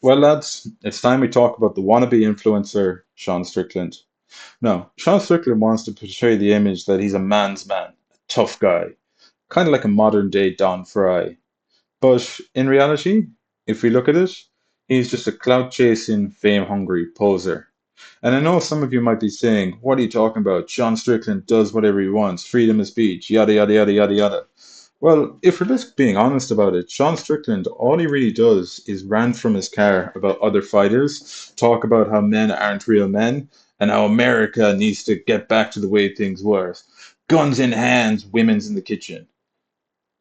Well, lads, it's time we talk about the wannabe influencer, Sean Strickland. Now, Sean Strickland wants to portray the image that he's a man's man, a tough guy, kind of like a modern day Don Fry. But in reality, if we look at it, he's just a clout chasing, fame hungry poser. And I know some of you might be saying, what are you talking about? Sean Strickland does whatever he wants, freedom of speech, yada, yada, yada, yada, yada. Well, if we're just being honest about it, Sean Strickland, all he really does is rant from his car about other fighters, talk about how men aren't real men, and how America needs to get back to the way things were. Guns in hands, women's in the kitchen.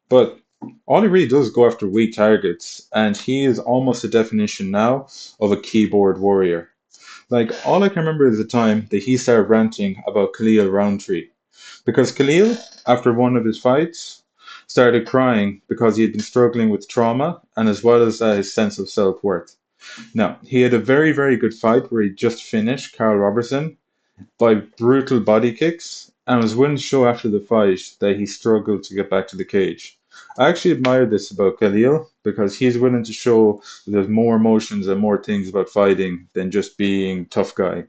But all he really does is go after weak targets, and he is almost a definition now of a keyboard warrior. Like, all I can remember is the time that he started ranting about Khalil Roundtree. Because Khalil, after one of his fights, started crying because he had been struggling with trauma and as well as his sense of self-worth. Now, he had a very, very good fight where he just finished Carl Robertson by brutal body kicks and was willing to show after the fight that he struggled to get back to the cage. I actually admire this about Khalil because he's willing to show there's more emotions and more things about fighting than just being tough guy.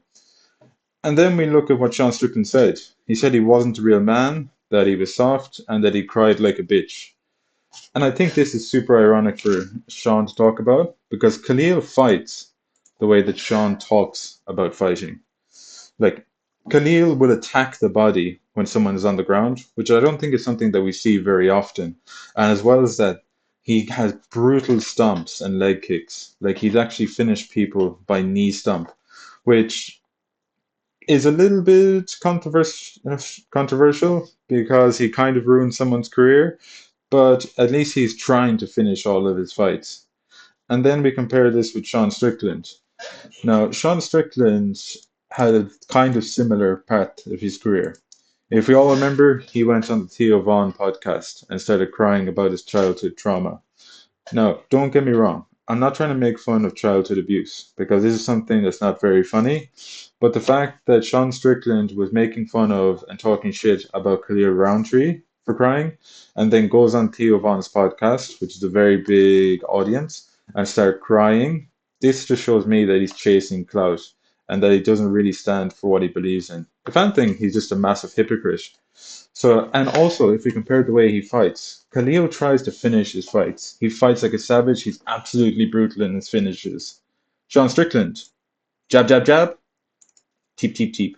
And then we look at what Sean Strickland said. He said he wasn't a real man, that he was soft, and that he cried like a bitch. And I think this is super ironic for Sean to talk about because Khalil fights the way that Sean talks about fighting. Like, Khalil will attack the body when someone is on the ground, which I don't think is something that we see very often. And as well as that, he has brutal stomps and leg kicks. Like, he'd actually finish people by knee stomp, which is a little bit controversial because he kind of ruined someone's career, but at least he's trying to finish all of his fights. And then we compare this with Sean Strickland. Now, Sean Strickland had a kind of similar path of his career. If we all remember, he went on the Theo Vaughn podcast and started crying about his childhood trauma. Now, don't get me wrong. I'm not trying to make fun of childhood abuse because this is something that's not very funny. But the fact that Sean Strickland was making fun of and talking shit about Khalil Roundtree for crying, and then goes on Theo Vaughn's podcast, which is a very big audience, and start crying, this just shows me that he's chasing clout and that he doesn't really stand for what he believes in. If anything, he's just a massive hypocrite. So, and also, if we compare the way he fights, Khalil tries to finish his fights. He fights like a savage. He's absolutely brutal in his finishes. Sean Strickland, jab, jab, jab, teep, teep, teep.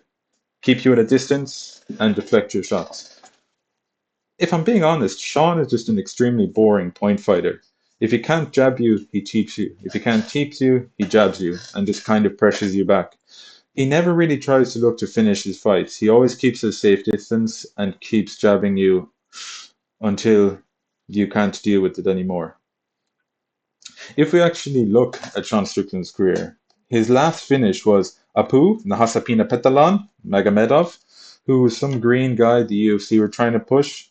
Keep you at a distance and deflect your shots. If I'm being honest, Sean is just an extremely boring point fighter. If he can't jab you, he teeps you. If he can't teeps you, he jabs you and just kind of pressures you back. He never really tries to look to finish his fights. He always keeps a safe distance and keeps jabbing you until you can't deal with it anymore. If we actually look at Sean Strickland's career, his last finish was Apu Nahasapina Petalan Magomedov, who was some green guy the UFC were trying to push.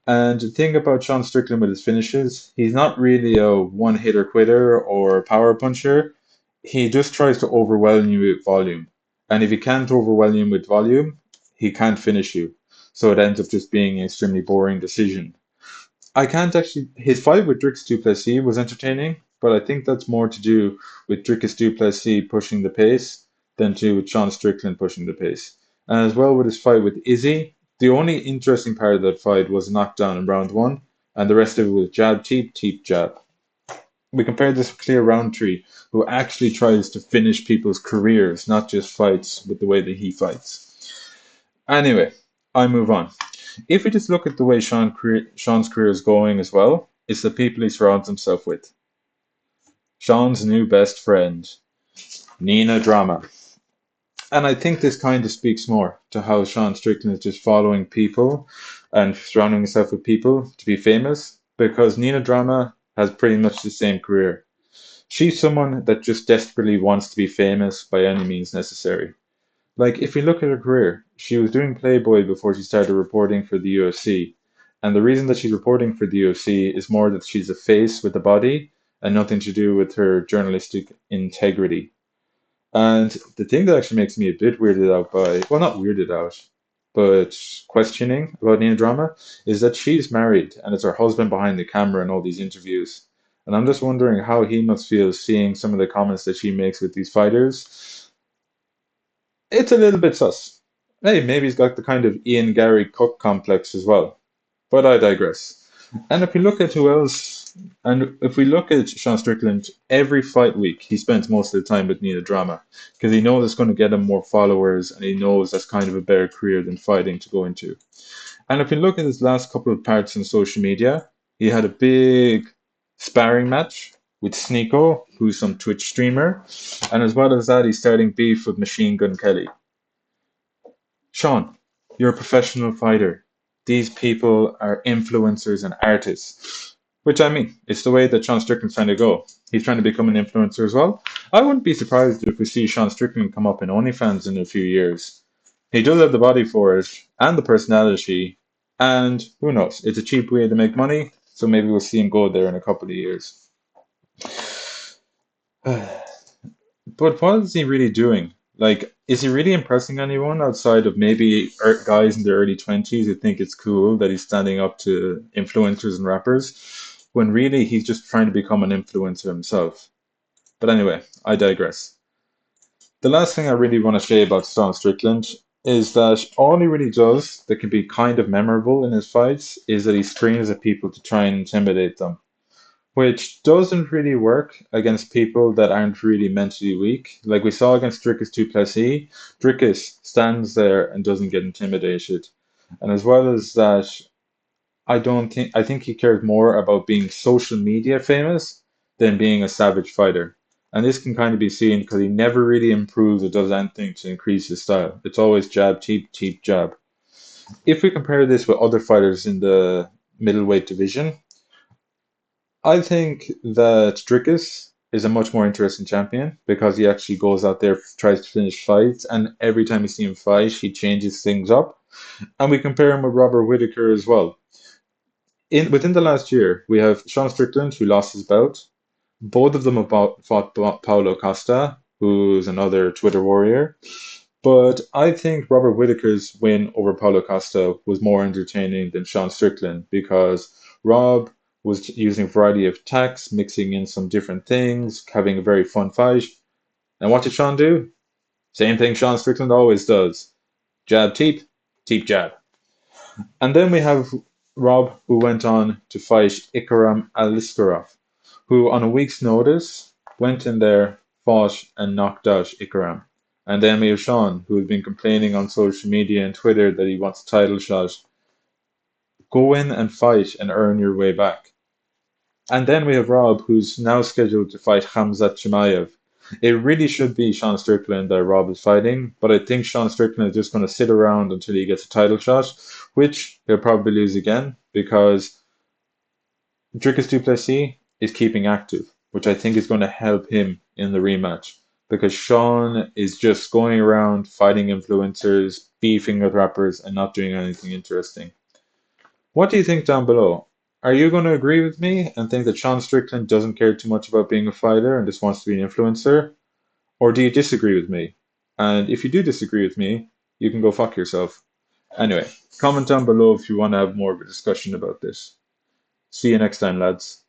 And the thing about Sean Strickland with his finishes, he's not really a one hitter quitter or a power puncher. He just tries to overwhelm you with volume. And if he can't overwhelm you with volume, he can't finish you. So it ends up just being an extremely boring decision. I can't actually. His fight with Drix Duplessis was entertaining, but I think that's more to do with Drix Duplessis pushing the pace than to with Sean Strickland pushing the pace. And as well with his fight with Izzy, the only interesting part of that fight was knockdown in round one, and the rest of it was jab, teep, teep, jab. We compare this with Clear Roundtree, who actually tries to finish people's careers, not just fights with the way that he fights. Anyway, I move on. If we just look at the way Sean's career is going as well, it's the people he surrounds himself with. Sean's new best friend, Nina Drama. And I think this kind of speaks more to how Sean Strickland is just following people and surrounding himself with people to be famous, because Nina Drama has pretty much the same career. She's someone that just desperately wants to be famous by any means necessary. Like, if we look at her career, she was doing Playboy before she started reporting for the UFC. And the reason that she's reporting for the UFC is more that she's a face with a body and nothing to do with her journalistic integrity. And the thing that actually makes me a bit weirded out by, well, not weirded out, but questioning about Nina Drama is that she's married and it's her husband behind the camera in all these interviews. And I'm just wondering how he must feel seeing some of the comments that she makes with these fighters. It's a little bit sus. Hey, maybe he's got the kind of Ian Gary Cook complex as well. But I digress. And if we look at who else, and if we look at Sean Strickland, every fight week he spends most of the time with Nina Drama because he knows it's going to get him more followers and he knows that's kind of a better career than fighting to go into. And if you look at his last couple of parts on social media, he had a big sparring match with Sneeko, who's some Twitch streamer. And as well as that, he's starting beef with Machine Gun Kelly. Sean, you're a professional fighter. These people are influencers and artists. Which I mean, it's the way that Sean Strickland's trying to go. He's trying to become an influencer as well. I wouldn't be surprised if we see Sean Strickland come up in OnlyFans in a few years. He does have the body for it and the personality, and who knows? It's a cheap way to make money, so maybe we'll see him go there in a couple of years. But what is he really doing? Like, is he really impressing anyone outside of maybe guys in their early 20s who think it's cool that he's standing up to influencers and rappers, when really he's just trying to become an influencer himself? But anyway, I digress. The last thing I really want to say about Sean Strickland is that all he really does that can be kind of memorable in his fights is that he screams at people to try and intimidate them, which doesn't really work against people that aren't really mentally weak. Like we saw against Dricus Duplessis, Dricus stands there and doesn't get intimidated. And as well as that, I think he cares more about being social media famous than being a savage fighter. And this can kind of be seen because he never really improves or does anything to increase his style. It's always jab, cheap, cheap, jab. If we compare this with other fighters in the middleweight division, I think that Dricus is a much more interesting champion because he actually goes out there, tries to finish fights, and every time you see him fight, he changes things up. And we compare him with Robert Whitaker as well. Within the last year, we have Sean Strickland, who lost his belt. Both of them have fought Paulo Costa, who's another Twitter warrior. But I think Robert Whitaker's win over Paulo Costa was more entertaining than Sean Strickland because Rob was using a variety of attacks, mixing in some different things, having a very fun fight. And what did Sean do? Same thing Sean Strickland always does. Jab, teep, teep, jab. And then we have Rob, who went on to fight Ikram Aliskerov, who on a week's notice went in there, fought, and knocked out Ikram. And then we have Sean, who has been complaining on social media and Twitter that he wants a title shot. Go in and fight and earn your way back. And then we have Rob, who's now scheduled to fight Hamzat Chimaev. It really should be Sean Strickland that Rob is fighting, but I think Sean Strickland is just going to sit around until he gets a title shot, which he'll probably lose again because Dricus Duplessis is keeping active, which I think is going to help him in the rematch because Sean is just going around fighting influencers, beefing with rappers, and not doing anything interesting. What do you think down below? Are you going to agree with me and think that Sean Strickland doesn't care too much about being a fighter and just wants to be an influencer? Or do you disagree with me? And if you do disagree with me, you can go fuck yourself. Anyway, comment down below if you want to have more of a discussion about this. See you next time, lads.